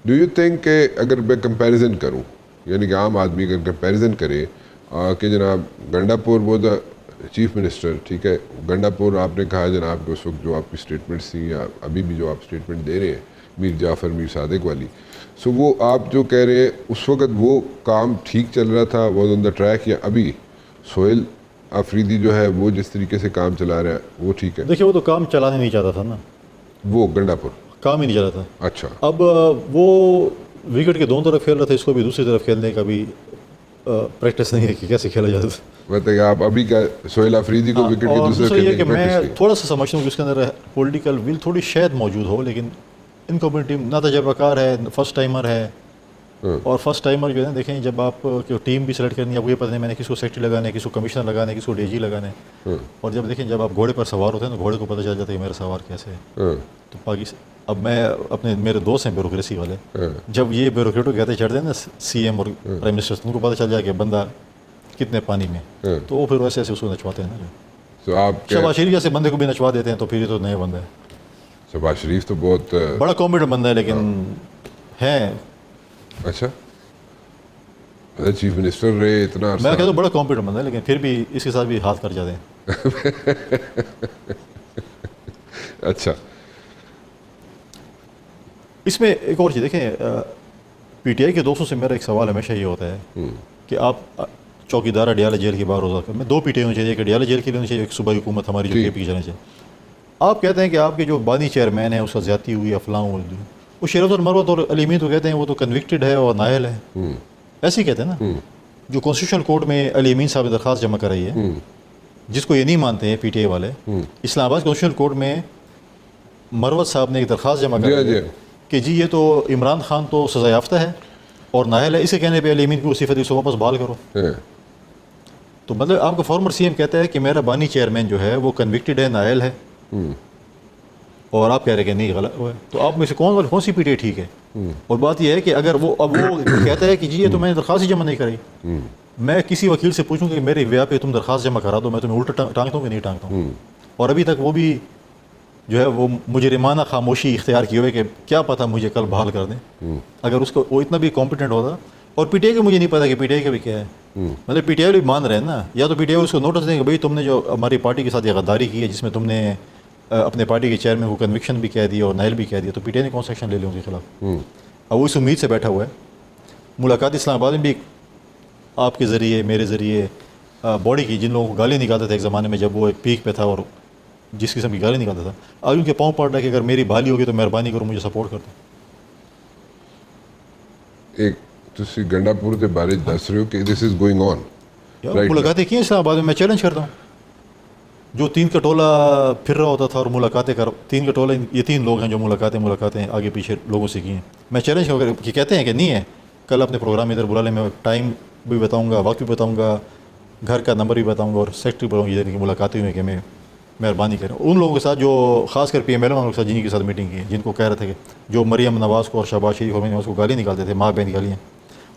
Do you think کہ اگر میں کمپیریزن کروں، یعنی کہ عام آدمی اگر کمپیریزن کرے کہ جناب گنڈا پور وہ دا چیف منسٹر، ٹھیک ہے، گنڈا پور آپ نے کہا جناب کہ اس وقت جو آپ کی اسٹیٹمنٹس تھیں یا ابھی بھی جو آپ اسٹیٹمنٹ دے رہے ہیں میر جعفر میر صادق والی، سو وہ آپ جو کہہ رہے ہیں اس وقت وہ کام ٹھیک چل رہا تھا، واز آن دا ٹریک، یا ابھی سہیل آفریدی جو ہے وہ جس طریقے سے کام چلا رہا ہے وہ ٹھیک ہے؟ دیکھیے وہ تو کام چلانے نہیں چاہتا تھا نا، وہ گنڈا پور کام ہی نہیں چلا تھا. اچھا، اب وہ وکٹ کے دونوں طرف کھیل رہا تھا، اس کو بھی دوسری طرف کھیلنے کا بھی پریکٹس نہیں ہے کہ کیسے کھیلا جاتا تھا. بتائیے آپ ابھی کیا سہیل آفریدی کو وکٹ کی اور دوسرے دوسرا یہ کھیلنے کہ کی میں پریکٹس کی؟ تھوڑا سا سمجھتا ہوں کہ اس کے اندر پولیٹیکل ول تھوڑی شاید موجود ہو، لیکن ان کمیونٹی نہ تجربہ کار ہے، فرسٹ ٹائمر ہے. اور فرسٹ ٹائمر جو ہے نا، دیکھیں جب آپ ٹیم بھی سلیکٹ کرنی ہے، آپ کو یہ پتہ نہیں میں نے کس کو سیکٹری لگانا ہے، کس کو کمشنر لگانا ہے، کس کو ڈی جی لگانا ہے. اور جب دیکھیں جب آپ گھوڑے پر سوار ہوتے ہیں تو گھوڑے کو پتہ چل جاتا ہے کہ میرا سوار کیسے ہے. تو پاکستان اب میں میرے دوست ہیں بیوروکریسی والے، جب یہ بیوروکریٹوں کہتے چڑھ دیں نا سی ایم اور پرائم منسٹر، ان کو پتہ چل جائے کہ بندہ کتنے پانی میں، تو وہ پھر ویسے ایسے اس کو نچواتے ہیں نا. تو آپ شہباز شریف جیسے بندے کو بھی نچوا دیتے ہیں، تو پھر یہ تو نئے بندہ ہے. شہباز شریف تو بہت بڑا کمپیٹنٹ بندہ ہے، لیکن ہے، اچھا چیف منسٹر رہے اتنا میں کہتا ہوں بڑا کمپیٹنٹ بندہ ہے، لیکن پھر بھی اس کے ساتھ بھی ہاتھ کر جاتے ہیں. اچھا، اس میں ایک اور چیز دیکھیں، پی ٹی آئی کے دوستوں سے میرا ایک سوال ہمیشہ یہ ہوتا ہے کہ آپ چوکیدار اڈیالہ جیل کے باہر روزہ میں 2 پی ٹی آئی ہونی چاہیے، ایک اڈیالہ جیل کے لیے ہونی چاہیے، ایک صوبائی حکومت ہماری جو کے پی کی جانا چاہیے. آپ کہتے ہیں کہ آپ کے جو بانی چیئرمین ہے اس کا زیادتی ہوئی افلاں ہوئی، وہ شیرت اور مروت اور علی امین تو کہتے ہیں وہ تو کنوکٹڈ ہے اور نااہل ہے، ایسے ہی کہتے ہیں نا. جو کانسٹیٹیوشنل کورٹ میں علی امین صاحب نے درخواست جمع کرائی ہے، جس کو یہ نہیں مانتے ہیں پی ٹی آئی والے، اسلام آباد کانسٹیٹیوشنل کورٹ میں مروت صاحب نے ایک درخواست جمع کرائی ہے کہ جی یہ تو عمران خان تو سزا یافتہ ہے اور نااہل ہے، اسے کہنے پہ علی امین کو اسی فیصلے سے واپس بحال کرو. تو مطلب آپ کا فارمر سی ایم کہتا ہے کہ میرا بانی چیئرمین جو ہے وہ کنوکٹڈ ہے، نااہل ہے، اور آپ کہہ رہے ہیں کہ نہیں غلط ہے. تو آپ میں سے کون سی پی ٹی آئی ٹھیک ہے؟ اور بات یہ ہے کہ اگر وہ کہتا ہے کہ جی یہ تو میں نے درخواست ہی جمع نہیں کرائی، میں کسی وکیل سے پوچھوں کہ میرے ویا پہ تم درخواست جمع کرا دو، میں تمہیں الٹا ٹانگتا ہوں کہ نہیں ٹانگتا ہوں. اور ابھی تک وہ بھی جو ہے وہ مجرمانہ خاموشی اختیار کیے ہوئے کہ کیا پتہ مجھے کل بحال کر دیں. اگر اس کو وہ اتنا بھی کمپیٹنٹ ہوتا. اور پی ٹی آئی کا مجھے نہیں پتا کہ پی ٹی آئی کا بھی کیا ہے. مطلب پی ٹی آئی بھی مان رہے ہیں نا، یا تو پی ٹی آئی اس کو نوٹس دیں کہ بھائی تم نے جو ہماری پارٹی کے ساتھ یہ غداری کی ہے، جس میں تم نے اپنے پارٹی کے چیئرمین کو کنوکشن بھی کہہ دیا اور نائل بھی کہہ دیا، تو پی ٹی آئی نے کون سا ایکشن لے لیا ان کے خلاف؟ اب وہ اس امید سے بیٹھا ہوا ہے. ملاقات اسلام آباد میں بھی آپ کے ذریعے میرے ذریعے باڈی کی، جن لوگوں کو گالی نکالتے تھے ایک زمانے میں جب وہ ایک پیک پہ تھا اور جس قسم کی گالی نکالتا تھا، آج ان کے پاؤں پڑ رہا ہے کہ اگر میری بحالی ہوگی تو مہربانی کرو مجھے سپورٹ کر دو. ایک تسی گنڈا پور کے بارے دس رہے ہو کہ دس از گوئنگ آن. ملاقاتیں کی ہیں اسلام آباد میں چیلنج کرتا ہوں. جو 3 کا ٹولہ پھر رہا ہوتا تھا اور ملاقاتیں 3 کا ٹولہ، یہ 3 لوگ ہیں جو ملاقاتیں آگے پیچھے لوگوں سے کی ہیں. میں چیلنج کہ کہتے ہیں کہ نہیں ہے، کل اپنے پروگرام ادھر بلا لیں، میں ٹائم بھی بتاؤں گا، وقت بھی بتاؤں گا، گھر کا نمبر بھی بتاؤں گا، اور سیکٹری بتاؤں گا کہ ملاقاتیں ہوئی کہ میں مہربانی کریں ان لوگوں کے ساتھ جو خاص کر پی ایم ایل والوں کے ساتھ جن کے ساتھ میٹنگ کی، جن کو کہہ رہے تھے کہ جو مریم نواز کو اور شہباز شریف اور نواز کو گالی نکالتے تھے، ماں بہن گالیاں،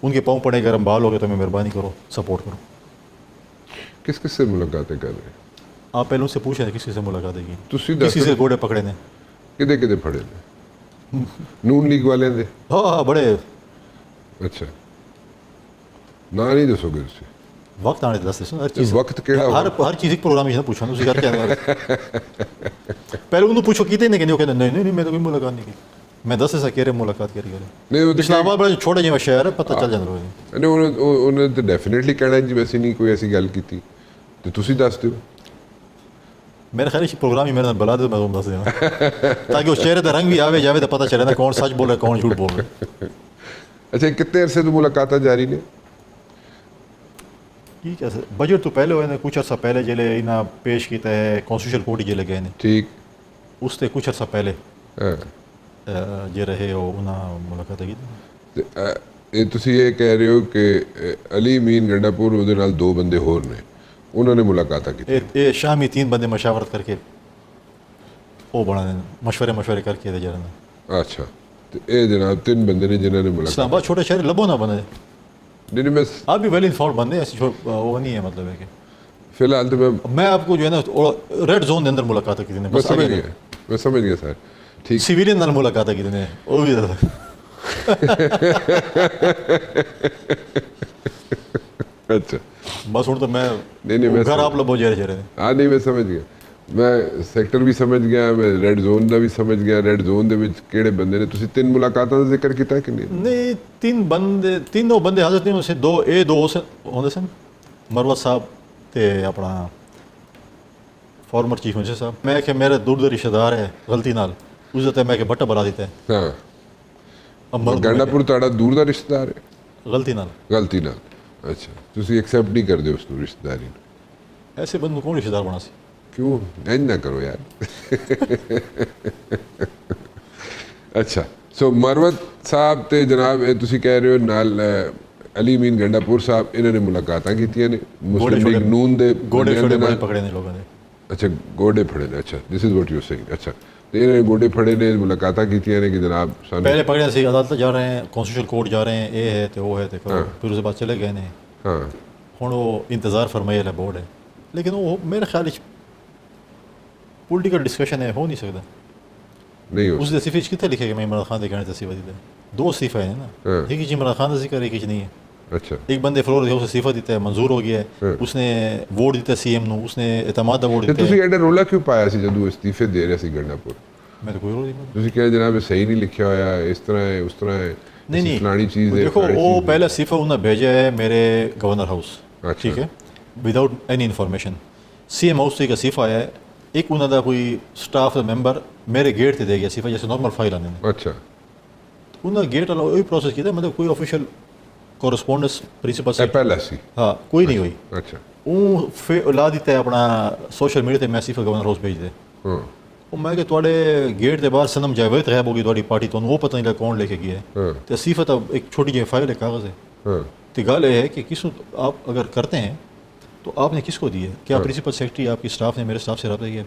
ان کے پاؤں پڑے اگر ہم بحال ہو گئے تو میں مہربانی کرو سپورٹ کرو. کس کس سے ملاقاتیں کر رہے ہیں آپ پہلے ان سے پوچھیں کس سے ملاقاتیں کی، تسی کسی سے گوڑے پکڑے نے، کدے کدے پھڑے نے؟ نون لیگ والے دے؟ ہاں بڑے. اچھا نہ نہیں دسو گے تسی؟ وقت آنے دس ہر چیز، وقت کیڑا ہر چیز ایک پروگرام میں پوچھا اسی کر کے پہلے انہوں پوچھو کیتے نہیں کہ نہیں نہیں میں تو کوئی ملاقات نہیں کی. میں 10 ایسا کہہ رہے ملاقات کر نہیں اسلام آباد بڑا چھوٹا جہاں شہر ہے، پتہ چل جانا. انہوں نے تو ڈیفینیٹلی کہنا جی ویسے نہیں کوئی ایسی گل کی تھی تو تسی دس دیو. میرے خیال ہے پروگرام ہی میرے نال بلا دے میں تم دس دیا تاکہ اس چہرے کا رنگ بھی آوے جاوے تو پتہ چلے نا کون سچ بول رہا ہے کون جھوٹ بول رہا ہے. اچھا کتنے عرصے تو ملاقاتیں جاری نے؟ ٹھیک ہے سر، بجٹ تو پہلے ہوئے نے کچھ عرصہ پہلے جلے انہیں پیش کیتا ہے کانسٹیٹیوشنل کورٹ جلے گئے نے، ٹھیک اس سے کچھ عرصہ پہلے جے رہے ہو انہیں ملاقات کی. یہ تسی یہ کہہ رہے ہو کہ علی امین گنڈا پور وہ نال 2 بندے ہور نے انہوں نے ملاقاتیں کی؟ یہ شامی 3 بندے مشاورت کر کے وہ بڑا مشورے کر کے دے جا رہے. اچھا تو یہ جناب 3 بندے نے جنہوں نے ملاقات. اسلام آباد چھوٹے شہر لبو نہ بنے، نہیں میں آپ بھی ویل انفارم بندے ایسی وہ نہیں ہے. مطلب ہے کہ فی الحال تو میں آپ کو جو ہے نا ریڈ زون کے اندر ملاقاتیں کی تھی، میں سمجھ گیا سر. ٹھیک سویلین نال ملاقاتیں کی تھی وہ بھی اچھا بس ہوں تو میں نہیں گھر آپ لبو جائے رہے ہاں نہیں میں سمجھ گیا میں سیکٹر بھی سمجھ گیا میں ریڈ زون ਦਾ ਵੀ ਸਮਝ ਗਿਆ ریڈ ਜ਼ੋਨ ਦੇ ਵਿੱਚ ਕਿਹੜੇ ਬੰਦੇ ਨੇ ਤੁਸੀਂ 3 ਮੁਲਾਕਾਤਾਂ ਦਾ ਜ਼ਿਕਰ ਕੀਤਾ ਕਿ ਨਹੀਂ ਨਹੀਂ ਤਿੰਨੋਂ ਬੰਦੇ ਹਾਜ਼ਰ ਨਹੀਂ ਹੋਏ ਦੋ ਹੁੰਦੇ ਸਨ ਮਰਵਤ ਸਾਹਿਬ ਤੇ ਆਪਣਾ ਫਾਰਮਰ ਚੀਫ ਮਿਨਿਸਟਰ ਸਾਹਿਬ ਮੈਂ ਕਿ ਮੇਰੇ ਦੂਰ ਦੇ ਰਿਸ਼ਤੇਦਾਰ ਹੈ ਗਲਤੀ ਨਾਲ ਉਸ ਤੇ ਮੈਂ ਕਿ ਬੱਟਾ ਬਣਾ ਦਿੱਤਾ ਹਾਂ ਗੰਡਾਪੁਰ ਤੁਹਾਡਾ ਦੂਰ ਦਾ ਰਿਸ਼ਤੇਦਾਰ ਹੈ ਗਲਤੀ ਨਾਲ ਅੱਛਾ ਤੁਸੀਂ ਐਕਸੈਪਟ ਨਹੀਂ ਕਰਦੇ ਉਸ ਨੂੰ ਰਿਸ਼ਤੇਦਾਰੀ ਨੂੰ ਐਸੇ ਬੰਦੇ ਨੂੰ ਕੌਣ ਰਿਸ਼ਤੇਦਾਰ ਬਣਾ ਸੀ ਕਿਉਂ ਇੰਝ ਨਾ ਕਰੋ ਯਾਰ ਅੱਛਾ ਸੋ ਮਰਵਤ ਸਾਹਿਬ ਤੇ ਜਨਾਬ ਇਹ ਤੁਸੀਂ ਕਹਿ ਰਹੇ ਹੋ ਨਾਲ ਅਲੀ ਅਮੀਨ ਗੰਡਾਪੁਰ ਸਾਹਿਬ ਇਹਨਾਂ ਨੇ ਮੁਲਾਕਾਤਾਂ ਕੀਤੀਆਂ ਨੇ ਮੁਸਲਿਮ ਲੀਗ ਨੂਨ ਦੇ ਗੋਡੇ ਪਕੜੇ ਨੇ ਲੋਕਾਂ ਨੇ ਅੱਛਾ ਗੋਡੇ ਫੜੇ ਨੇ ਅੱਛਾ this is what you saying ਅੱਛਾ ਤੇ ਇਹਨਾਂ ਨੇ ਗੋਡੇ ਫੜੇ ਨੇ ਮੁਲਾਕਾਤਾਂ ਕੀਤੀਆਂ ਨੇ ਕਿ ਜਨਾਬ ਸਾਨੂੰ ਪਹਿਲੇ ਪਕੜਿਆ ਸੀ ਅਦਾਲਤ ਜਾ ਰਹੇ हैं कॉन्स्टिट्यूशन कोर्ट जा रहे हैं ये है तो वो है तो करो फिर उसके बाद चले गए ने ਹਾਂ ਹੁਣ ਉਹ ਇੰਤਜ਼ਾਰ ਫਰਮਾਇਆ ਲੈ ਬੋਰਡ ਹੈ ਲੇਕਿਨ ਉਹ ਮੇਰੇ ਖਿਆਲ ਵਿੱਚ ਪੋਲੀਟੀਕਲ ਡਿਸਕਸ਼ਨ ਹੈ ਹੋ ਨਹੀਂ ਸਕਦਾ ਨਹੀਂ ਹੋ ਉਸ ਦੇ ਸਿਫੇ 'ਚ ਕਿੱਥੇ ਲਿਖਿਆ ਕਿ ਮੈਂ ਇਮਰਾਨ ਖਾਨ ਦੇ ਕਹਿਣੇ ਤੇ ਅਸੀਫਾ ਦਿੱਤਾ ਦੋ ਅਸੀਫਾ ਹੈ ਨਾ ਇੱਕ ਜੀ ਇਮਰਾਨ ਖਾਨ ਦਾ ਜ਼ਿਕਰ ਇੱਕ ਨਹੀਂ ਹੈ ਅੱਛਾ एक बंदे फ्लोर है उसे असीफा दिता है मंजूर हो गया है उसने वोट दिता सीएम ਨੂੰ ਉਸਨੇ ਇਤਮਾਦ ਦਾ ਵੋਟ ਤੇ ਦਿੱਤਾ ਤੁਸੀਂ ਐਡਾ ਰੋਲਾ ਕਿਉਂ ਪਾਇਆ ਸੀ ਜਦੋਂ ਅਸਤੀਫੇ ਦੇ ਰਿਹਾ ਸੀ ਗੰਡਾਪੁਰ ਮੈਂ ਤਾਂ ਕੋਈ ਰੋਲ ਨਹੀਂ ਤੁਸੀਂ ਕਿਹਾ ਜਨਾਬ ਇਹ ਸਹੀ ਨਹੀਂ ਲਿਖਿਆ ਹੋਇਆ ਇਸ ਤਰ੍ਹਾਂ ਹੈ ਉਸ ਤਰ੍ਹਾਂ ਹੈ नहीं ਫਲਾਣੀ ਚੀਜ਼ ਹੈ देखो वो पहले असीफा उन्होंने भेजा है मेरे गवर्नर हाउस अच्छा। ठीक है without any information CM house से एक असीफा आया है एक उन्होंने कोई स्टाफ ਦਾ ਮੈਂਬਰ ਮੇਰੇ ਗੇਟ ਤੇ ਦੇ ਗਿਆ ਅਸੀਫਾ जैसे नॉर्मल फाइल आने ने ਅੱਛਾ उन्होंने गेट वाला वही प्रोसेस किया मतलब कोई ऑफिशियल कोरस्पोंडेंस प्रिंसिपल से ਇਹ ਪਹਿਲਾ ਸੀ हाँ कोई नहीं हुई ਅੱਛਾ ਉਹ ਲਾ ਦਿੱਤਾ ਹੈ ਆਪਣਾ ਸੋਸ਼ਲ ਮੀਡੀਆ ਤੇ ਮੈਂ ਅਸੀਫਾ ਗਵਰਨਰ ਹਾਊਸ ਭੇਜ ਦੇ ਹਾਂ ਉਹ ਮੈਂ ਕਿ ਤੁਹਾਡੇ ਗੇਟ ਦੇ ਬਾਹਰ ਸਨਮ ਜਾਵੇਦ ਗਾਇਬ ਹੋ ਗਈ ਤੁਹਾਡੀ ਪਾਰਟੀ ਤੁਹਾਨੂੰ ਉਹ ਪਤਾ ਨਹੀਂ ਲੱਗਾ ਕੌਣ ਲੈ ਕੇ ਗਿਆ ਹਾਂ ਤੇ ਅਸੀਫਾ ਤਾਂ ਇੱਕ छोटी ਜਿਹੀ फाइल है कागज़ है ਹਾਂ तो गल ये है कि किस आप अगर करते हैं तो आपने किसको दी है क्या प्रिंसिपल सेक्रेटरी आपकी स्टाफ ने मेरे स्टाफ से रब्ता किया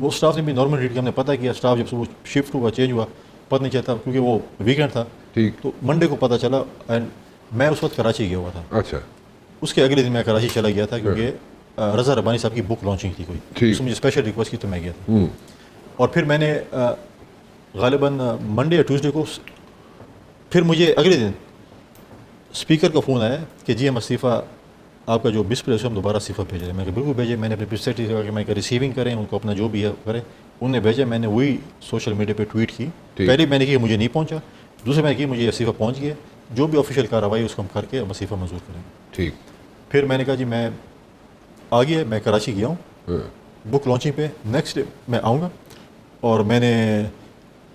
वो स्टाफ ने भी नॉर्मल रीड किया हमने पता किया स्टाफ जब वो शिफ्ट हुआ चेंज हुआ पता नहीं चलता क्योंकि वो वीकेंड था ठीक तो मंडे को पता चला एंड मैं उस वक्त कराची गया हुआ था अच्छा उसके अगले दिन मैं कराची चला गया था क्योंकि रज़ा रब्बानी साहब की बुक लॉन्चिंग थी कोई ठीक। उसमें मुझे स्पेशल रिक्वेस्ट की तो मैं गया था और फिर मैंने ग़ालिबन मंडे या ट्यूसडे को फिर मुझे अगले दिन स्पीकर का फ़ोन आया कि जी हम असीफ़ा आपका जो मिस प्लेस है हम दोबारा असीफ़ा भेज रहे हैं मैं बिल्कुल भेजे मैंने अपने सेक्रेटरी से कहा कि मैं रिसीविंग करें उनको अपना जो भी है करें उन्हें भेजा मैंने वही सोशल मीडिया पे ट्वीट की पहले मैंने की मुझे नहीं पहुंचा दूसरे मैंने की मुझे असीफ़ा पहुंच गया जो भी ऑफिशियल कार्रवाई उसको हम करके हम असीफ़ा मंजूर करें ठीक फिर मैंने कहा जी मैं आ गया मैं कराची गया हूँ बुक लॉन्चिंग पे नेक्स्ट डे मैं आऊँगा और मैंने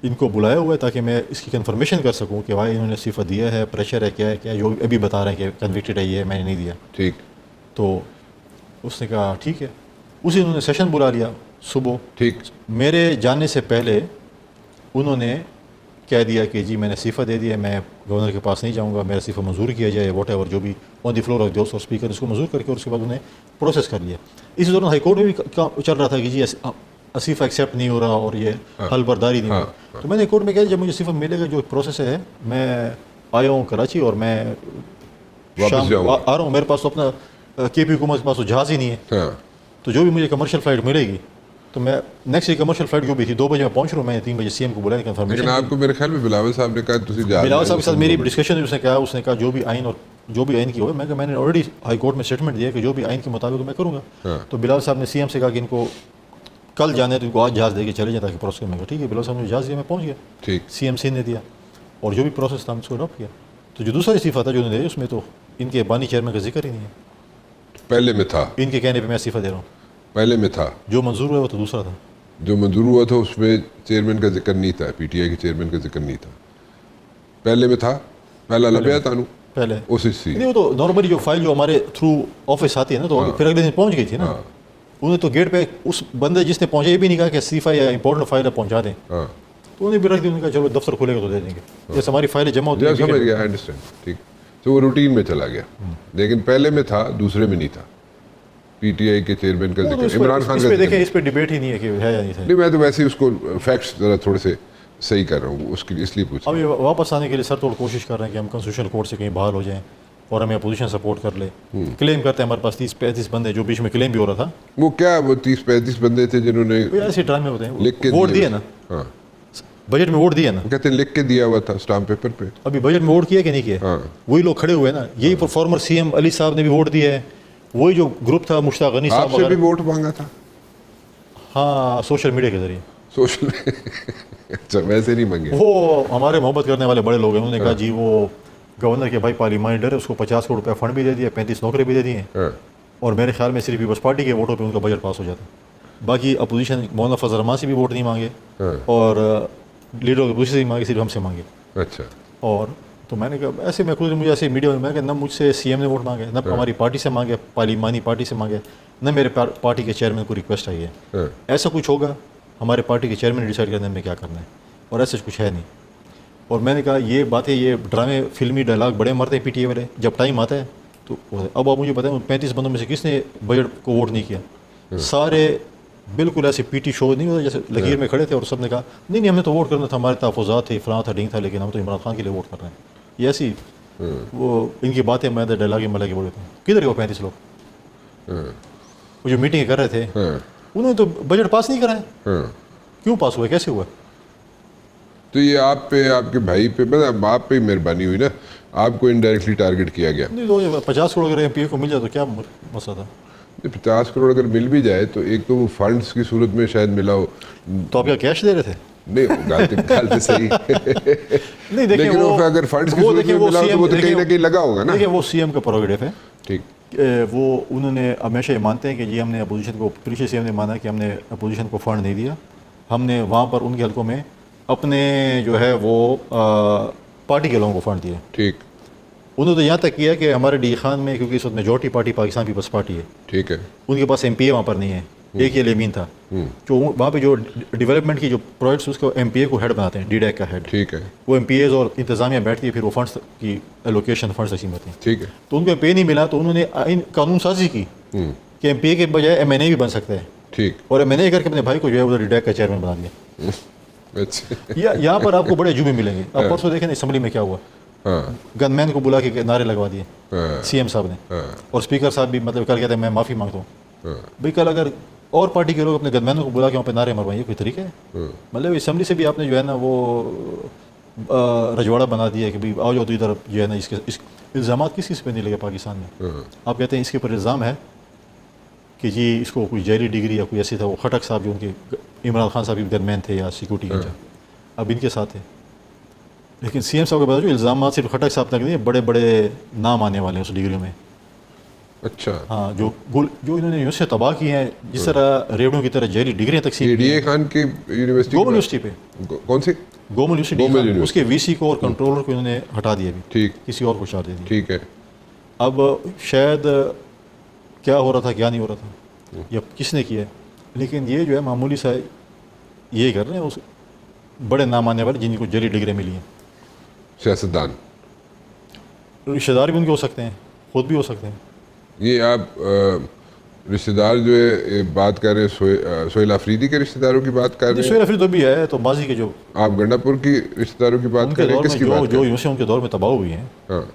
इनको बुलाया हुआ है ताकि मैं इसकी कन्फर्मेशन कर सकूं कि भाई इन्होंने असीफ़ा दिया है प्रेशर है क्या है क्या जो अभी बता रहे हैं कि कन्विक्टेड है ये मैंने नहीं दिया ठीक तो उसने कहा ठीक है उसी उन्होंने सेशन बुला लिया सुबह ठीक मेरे जाने से पहले उन्होंने कह दिया कि जी मैंने असीफ़ा दे दिया मैं गवर्नर के पास नहीं जाऊंगा मेरा असीफ़ा मंजूर किया जाए वॉट एवर जो भी ऑन द फ्लोर ऑफ दोस्त और स्पीकर इसको मंजूर करके और उसके बाद उन्हें प्रोसेस कर लिया इसी दौरान हाई कोर्ट में भी चल रहा था कि जी असीफ़ा एक्सेप्ट नहीं हो रहा और ये हल बर्दारी नहीं हो रहा तो मैंने कोर्ट में कहा जब मुझे असीफ़ा मिलेगा जो प्रोसेस है मैं आया हूँ कराची और मैं शाम आ रहा हूँ मेरे पास तो अपना KP हुकूमत के पास तो जहाज़ ही नहीं है तो जो भी मुझे कमर्शियल फ़्लाइट मिलेगी तो मैं नेक्स्ट डे कमर्शियल फ्लाइट जो भी थी 2 बजे मैं पहुंच रहा हूँ मैं 3 बजे सीएम को बुलाया कंफर्मेशन लेकिन आपको मेरे ख्याल में बिलावल साहब ने कहा तुसी जा बिलावल साहब के साथ मेरी डिस्कशन हुई उसने कहा जो भी आइन और जो भी आइन की हो मैंने ऑलरेडी हाई कोर्ट में स्टेटमेंट दिया कि जो भी आइन के मुताबिक मैं करूँगा तो बिलावल साहब ने सीएम से कहा कि इनको कल जाने तो इनको आज जहाज़ दे के चले जाए ताकि प्रोसेस में ठीक है बिलावल साहब ने जहाज़ दिया मैं पहुँच गया ठीक CMC ने दिया और जो भी प्रोसेस था उसको अडॉप्ट किया तो जो दूसरा इस्तीफ़ा था जो उन्होंने दिया उसमें तो इनके बानी चेयरमैन का जिक्र ही नहीं है पहले में था इनके कहने पर मैं इस्तीफ़ा दे रहा हूँ पहले में था जो मंजूर हुआ वो तो दूसरा था जो मंजूर हुआ था उसमें चेयरमैन का जिक्र नहीं था PTI के चेयरमैन का जिक्र नहीं था पहले में था पहला लभ्या तानू पहले उस नहीं वो तो नॉर्मली जो फाइल जो हमारे थ्रू ऑफिस आती है ना तो फिर अगले दिन पहुंच गई थी ना उन्हें तो गेट पे उस बंदे जिसने पहुंचा ये भी नहीं कहा कि असीफ़ा या इंपॉर्टेंट फाइल पहुंचा दें तो उन्हें भी रख दी उन्होंने कहा चलो दफ्तर खुलेगा तो दे देंगे जैसे हमारी फाइलें जमा होती समझ गया आई अंडरस्टैंड ठीक तो वो रूटीन में चला गया लेकिन पहले में था दूसरे में नहीं था PTI के चेयरमैन का जिक्र इमरान खान का देखें इस पे डिबेट ही नहीं है कि है या नहीं है नहीं मैं तो वैसे ही उसको फैक्ट्स ज़रा थोड़े से सही कर रहा हूँ उसके इसलिए पूछा अब ये वापस आने के लिए सर तोड़ कोशिश कर रहे हैं कि हम कॉन्स्टिट्यूशनल कोर्ट से कहीं बहाल हो जाएं और हमें अपोजिशन सपोर्ट कर ले क्लेम करते हैं हमारे पास 30-35 बंदे जो बीच में क्लेम भी हो रहा था वो क्या वो 30-35 बंदे थे जिन्होंने ऐसे ड्रामे होते हैं लिख के वोट दिए ना हाँ बजट में वोट दिया ना, कहते हैं लिख के दिया हुआ था स्टाम्प पेपर पे। अभी बजट में वोट किया कि नहीं किया? हाँ। वही लोग खड़े हुए हैं ना, यही फॉर्मर सीएम अली साहब ने भी वोट दिया है, वही जो ग्रुप था मुश्ताक गनी साहब आपसे भी वगैरह। वोट मांगा था हाँ, सोशल मीडिया के जरिए। सोशल अच्छा, वैसे नहीं मांगे। वो हमारे मोहब्बत करने वाले बड़े लोग हैं, उन्होंने कहा जी वो गवर्नर के भाई पार्लियामेंट लीडर है, उसको 50 करोड़ रुपया फंड भी दे दिया, 35 नौकरी भी दे दी हैं, हाँ, और मेरे ख्याल में सिर्फ पीपल्स पार्टी के वोटों पे उनका बजट पास हो जाता। बाकी अपोजिशन मौलाना फजल रहमान से भी वोट नहीं मांगे, हाँ। और लीडर ऑफ अपोजिशन से नहीं मांगे, सिर्फ हमसे मांगे। अच्छा, और तो मैंने कहा ऐसे मैं खुद मुझे ऐसे मीडिया में मैं न मुझसे सीएम ने वोट मांगे, न हमारी पार्टी से मांगे, पार्लिमानी पार्टी से मांगे, न मेरे पार्टी के चेयरमैन को रिक्वेस्ट आई है। हाँ, ऐसा कुछ होगा हमारे पार्टी के चेयरमैन डिसाइड करने में क्या करना है, और ऐसा कुछ है नहीं। और मैंने कहा ये बातें, ये ड्रामे फिल्मी डायलॉग बड़े मरते हैं पीटीए वाले, जब टाइम आता है तो अब आप मुझे बताएं 35 बंदों में से किसने बजट को वोट नहीं किया? सारे बिल्कुल ऐसे पीटी शो नहीं होता जैसे लकीर में खड़े थे और सबने कहा नहीं नहीं हमें तो वोट करना था, हमारे तहफ़्फ़ुज़ात थे, फलां था, ढींग था, लेकिन हम तो इमरान खान के लिए वोट कर रहे हैं। ये ऐसी वो इनकी बातें मैं डायलॉग में लगे बोले थे। किधर गए वो 35 लोग? वो जो मीटिंग कर रहे थे हाँ, उन्होंने तो बजट पास नहीं करा है। हाँ। क्यों पास हुआ, कैसे हुआ? तो ये आप पे, आपके भाई पे, मतलब आप पे ही मेहरबानी हुई ना, आपको इनडायरेक्टली टारगेट किया गया। नहीं तो 50 करोड़ अगर एमपीए को मिल जाए तो क्या मसला था? 50 करोड़ अगर मिल भी जाए तो एक तो वो फंड्स की सूरत में शायद मिला हो। तो आप क्या कैश दे रहे थे? नहीं, गालते सही। नहीं देखिए लेकिन वो अगर फंड्स की सूरत में मिला हो तो वो तो कहीं ना कहीं लगा होगा ना। देखिए वो सीएम का प्रोगेटिव है। ठीक, वो उन्होंने हमेशा ये मानते हैं कि जी हमने अपोजिशन को, पिछले सीएम ने माना कि हमने अपोजिशन को फंड नहीं दिया, हमने वहाँ पर उनके हलकों में अपने जो है वो पार्टी के लोगों को फंड दिया। ठीक, उन्होंने तो यहाँ तक किया कि हमारे डी खान में, क्योंकि इस वक्त majority party Pakistan peoples party है, ठीक है। उनके पास एमपीए वहाँ पर नहीं है, एक ये लेमीन था जो वहाँ पे जो डेवलपमेंट की जो प्रोजेक्ट्स उसको एमपीए को हेड बनाते हैं, डीडैक का हेड, ठीक है, वो एमपीएज और इंतजामिया बैठती है, फिर वो फंड्स की एलोकेशन फंड्स तकसीम होती हैं। ठीक है। तो उनको एमपीए नहीं मिला तो उन्होंने आइन कानून साजी की कि एमपीए के बजाय एमएनए भी बन सकता है, ठीक, और एमएनए करके अपने भाई को जो है उधर डीडैक का चेयरमैन बना दिया। अच्छा, यहाँ पर आपको बड़े अजूबे मिलेंगे। आप परसों देखें असेंबली में क्या हुआ, हाँ, गनमैन को बुला के नारे लगवा दिए हाँ, सीएम साहब ने, हाँ, और स्पीकर साहब भी मतलब कल कहते हैं मैं माफ़ी मांगता हूँ। हाँ, भाई कल अगर और पार्टी के लोग अपने गनमैनों को बुला के वहाँ पे नारे मरवाएं, ये कोई तरीका है? हाँ, मतलब असेंबली से भी आपने जो है ना वो रजवाड़ा बना दिया कि भाई आओ जाओ तो इधर जो है ना इस इल्ज़ाम किस पे नहीं लगे पाकिस्तान में। हाँ, आप कहते हैं इसके ऊपर इल्ज़ाम है कि जी इसको कोई जैली डिग्री या कोई ऐसी था, वो खटक साहब जो उनके इमरान खान साहब भी गनमैन थे या सिक्योरिटी के थे, अब इनके साथ है। लेकिन सीएम साहब के बता जो इल्ज़ाम सिर्फ खटक साहब तक नहीं, बड़े बड़े नाम आने वाले हैं उस डिग्री में। अच्छा। हाँ, जो इन्होंने यूनिवर्सिटी तबाह की हैं, जिस तरह रेवड़ों की तरह जैली डिग्रियाँ तकसीम की एडीए खान की यूनिवर्सिटी, गोमल यूनिवर्सिटी पे, कौन सी? Gomal university, Gomal university. उसके वीसी को और कंट्रोलर को इन्होंने हटा दिया, भी ठीक, किसी और को चार्ज दे दिया। ठीक है। अब शायद क्या हो रहा था क्या नहीं हो रहा था या किसने किया है, लेकिन ये जो है मामूली सा ये कर रहे हैं उस बड़े नाम आने वाले जिनको जैली डिग्री मिली हैं। सियासतदान, रिश्तेदार भी उनके हो सकते हैं, खुद भी हो सकते हैं। ये आप रिश्तेदार जो है ये बात कर रहे हैं सोहेल अफरीदी के रिश्तेदारों की बात कर रहे हैं? सोहेल अफरीदी तो भी है, तो माजी के जो आप गंडापुर की रिश्तेदारों की बात उनके कर रहे हैं? दौर में किसकी जो बात कर रहे हैं? यूनिवर्सिटी उनके दौर में तबाह हुई हैं। हाँ,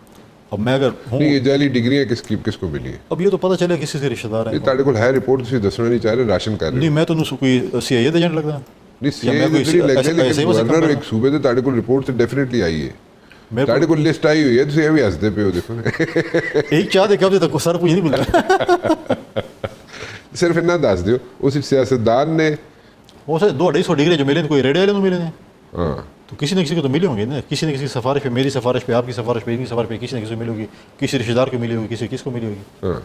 अब मैं अगर हूँ, नहीं, ये जाली डिग्रियां किसको मिली है? अब ये तो पता चले किसी से रिश्तेदार ये हैं। ताड़े को है रिपोर्ट, तुम दसना नहीं चाह रहे, राशन कर रहे नहीं, मैं तो कोई सीआईए एजेंट लगता नहीं, या मैं कोई सीए लग ऐसे- रहे, ऐसे ही लेकिन हो सकता गवर्नर है। एक सूबे से ताड़े को रिपोर्ट से डेफिनेटली आई है, मेरे ताड़े को लिस्ट आई हुई है, तो ये भी हंसते पे हो देखो। को एक चाह दे कब तक सर कुछ नहीं मिला। सिर्फ इतना दस दियो, उस सियासतदान ने, वो सर 200-250 डिग्री जो मिले कोई रेडियो वाले मिले हैं, हाँ, तो किसी न किसी को तो मिले होंगे ना, किसी न किसी की सिफारिश पे, मेरी सिफारिश पे, आपकी सिफारिश पे, इनकी सिफारिश पे, किसी न किसी को मिली होगी, किसी रिश्तेदार को मिली होगी, किसी किसको मिली होगी। हाँ,